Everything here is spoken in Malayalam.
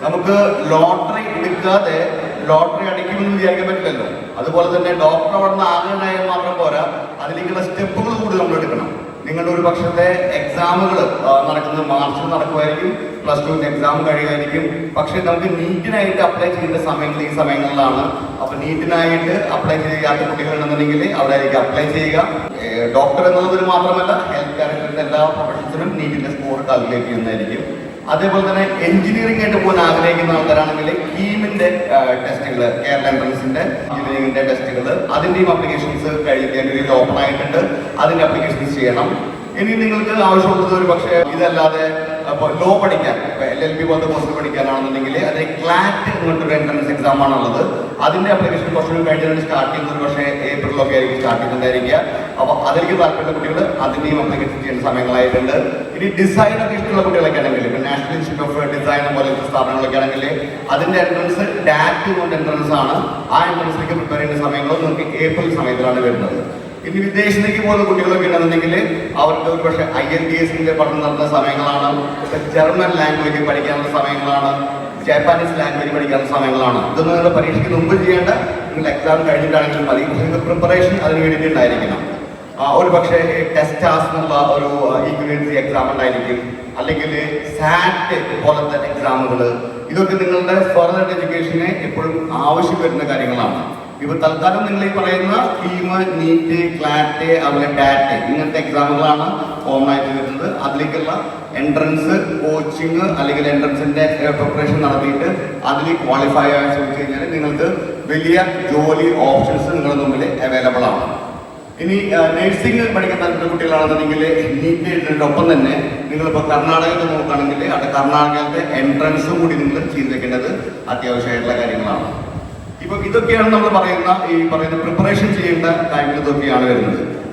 നമുക്ക് ലോട്ടറി എടുക്കാതെ ലോട്ടറി അടിക്കുമെന്ന് വിചാരിക്കാൻ പറ്റില്ലല്ലോ. അതുപോലെ തന്നെ ഡോക്ടർ അവിടെ നിന്ന് ആകെണ്ടായാൽ മാത്രം പോരാ, അതിലേക്കുള്ള സ്റ്റെപ്പുകൾ കൂടി നമ്മൾ എടുക്കണം. നിങ്ങളുടെ ഒരു പക്ഷത്തെ എക്സാമുകൾ നടക്കുന്നത് മാർച്ചിൽ നടക്കുമായിരിക്കും, +2 എക്സാം കഴിയുമായിരിക്കും. പക്ഷേ നമുക്ക് നീറ്റിനായിട്ട് അപ്ലൈ ചെയ്യേണ്ട സമയങ്ങൾ ഈ സമയങ്ങളിലാണ്. അപ്പോൾ നീറ്റിനായിട്ട് അപ്ലൈ ചെയ്യാത്ത കുട്ടികളുണ്ടെന്നുണ്ടെങ്കിൽ അവരായിരിക്കും അപ്ലൈ ചെയ്യുക. ഡോക്ടർ എന്നുള്ളതിന് മാത്രമല്ല, ഹെൽത്ത് കെയറിന്റെ എല്ലാ പ്രൊഫഷൻസിനും നീറ്റിന്റെ സ്കോർ കാൽക്കുലേറ്റ് ചെയ്യുന്നതായിരിക്കും. അതേപോലെ തന്നെ എഞ്ചിനീയറിംഗ് ആയിട്ട് പോകാൻ ആഗ്രഹിക്കുന്ന ആൾക്കാരാണെങ്കിൽ കീമിന്റെ ടെസ്റ്റുകൾ, കേരള എൻട്രൻസിന്റെ എഞ്ചിനീയറിംഗിന്റെ ടെസ്റ്റുകൾ, അതിന്റെയും അപ്ലിക്കേഷൻസ് ജനുവരിയിൽ ഓപ്പൺ ആയിട്ടുണ്ട്. അതിന്റെ അപ്ലിക്കേഷൻസ് ചെയ്യണം. ഇനി നിങ്ങൾക്ക് ആവശ്യമുള്ളത് ഒരു പക്ഷേ ഇതല്ലാതെ ലോ പഠിക്കാൻ, LLB പോലത്തെ കോഴ്സ് പഠിക്കാനാണെന്നുണ്ടെങ്കിൽ അത് ക്ലാറ്റ് എന്നൊരു എൻട്രൻസ് എക്സാം ആണുള്ളത്. അതിന്റെ അപ്ലിക്കേഷൻ കുറച്ചുകൂടി കഴിഞ്ഞാൽ സ്റ്റാർട്ട് ചെയ്യുന്നത് പക്ഷേ ഏപ്രിലൊക്കെ ആയിരിക്കും സ്റ്റാർട്ട് ചെയ്യുന്നതായിരിക്കുക. അപ്പോൾ അതിലേക്ക് താല്പര്യമുള്ള കുട്ടികൾ അതിന്റെയും അപ്ലിക്കേഷൻ ചെയ്യുന്ന സമയങ്ങളായിട്ടുണ്ട്. ഇനി ഡിസൈൻ ഒക്കെ ഇഷ്ടമുള്ള കുട്ടികളൊക്കെ ആണെങ്കിൽ ഇപ്പം നാഷണൽ ഇൻസ്റ്റിറ്റ്യൂട്ട് ഓഫ് ഡിസൈൻ പോലത്തെ സ്ഥാപനങ്ങളൊക്കെ ആണെങ്കിൽ അതിന്റെ എൻട്രൻസ് ഡാറ്റ് കൊണ്ട് എൻട്രൻസ് ആണ്. ആ എൻട്രൻസിലേക്ക് പ്രിപ്പയർ ചെയ്യുന്ന സമയങ്ങൾ നമുക്ക് ഏപ്രിൽ സമയത്തിലാണ് വരുന്നത്. ഇനി വിദേശത്തേക്ക് പോകുന്ന കുട്ടികളൊക്കെ ഉണ്ടെന്നുണ്ടെങ്കിൽ അവർക്ക് ഒരു പക്ഷേ IELTS പഠനം നടത്തുന്ന സമയങ്ങളാണ്, ജർമ്മൻ ലാംഗ്വേജ് പഠിക്കാനുള്ള സമയങ്ങളാണ്, ജാപ്പാനീസ് ലാംഗ്വേജ് പഠിക്കാനുള്ള സമയങ്ങളാണ്. ഇതൊന്നും നിങ്ങൾ പരീക്ഷയ്ക്ക് മുമ്പ് ചെയ്യേണ്ട, നിങ്ങൾ എക്സാം കഴിഞ്ഞിട്ടാണെങ്കിലും മതി. നിങ്ങൾക്ക് പ്രിപ്പറേഷൻ അതിന് വേണ്ടിയിട്ട് ഉണ്ടായിരിക്കണം. ഒരു പക്ഷേ ടെസ്റ്റാസ് എന്നുള്ള ഒരു ഈക്വലൻസി എക്സാം ഉണ്ടായിരിക്കും, അല്ലെങ്കിൽ SAT പോലത്തെ എക്സാമുകൾ. ഇതൊക്കെ നിങ്ങളുടെ ഫർദർ എഡ്യൂക്കേഷന് എപ്പോഴും ആവശ്യം വരുന്ന കാര്യങ്ങളാണ്. ഇപ്പോൾ തൽക്കാലം നിങ്ങൾ ഈ പറയുന്ന കീം, നീറ്റ്, ക്ലാറ്റ്, അതുപോലെ ഡാറ്റ് ഇങ്ങനത്തെ എക്സാമുകളാണ് കോമൺ ആയിട്ട് വരുന്നത്. അതിലേക്കുള്ള എൻട്രൻസ് കോച്ചിങ് അല്ലെങ്കിൽ എൻട്രൻസിന്റെ പ്രിപ്പറേഷൻ നടത്തിയിട്ട് അതിൽ ക്വാളിഫൈ ആകാൻ ശ്രമിച്ചു കഴിഞ്ഞാൽ നിങ്ങൾക്ക് വലിയ ജോലി ഓപ്ഷൻസ് നിങ്ങളുടെ മുമ്പിൽ അവൈലബിൾ ആണ്. ഇനി നഴ്സിംഗ് പഠിക്കാൻ താല്പര്യ കുട്ടികളാണെന്നുണ്ടെങ്കിൽ നീറ്റ് എഴുതുന്നതിനൊപ്പം തന്നെ നിങ്ങളിപ്പോൾ കർണാടകത്തിൽ നോക്കുകയാണെങ്കിൽ അവിടെ കർണാടകത്തെ എൻട്രൻസും കൂടി നിങ്ങൾ ചെയ്തു വെക്കേണ്ടത് അത്യാവശ്യമായിട്ടുള്ള കാര്യങ്ങളാണ്. ഇപ്പം ഇതൊക്കെയാണ് നമ്മൾ പറയുന്ന ഈ പറയുന്ന പ്രിപ്പറേഷൻ ചെയ്യേണ്ട കാര്യങ്ങൾ ഇതൊക്കെയാണ് വരുന്നത്.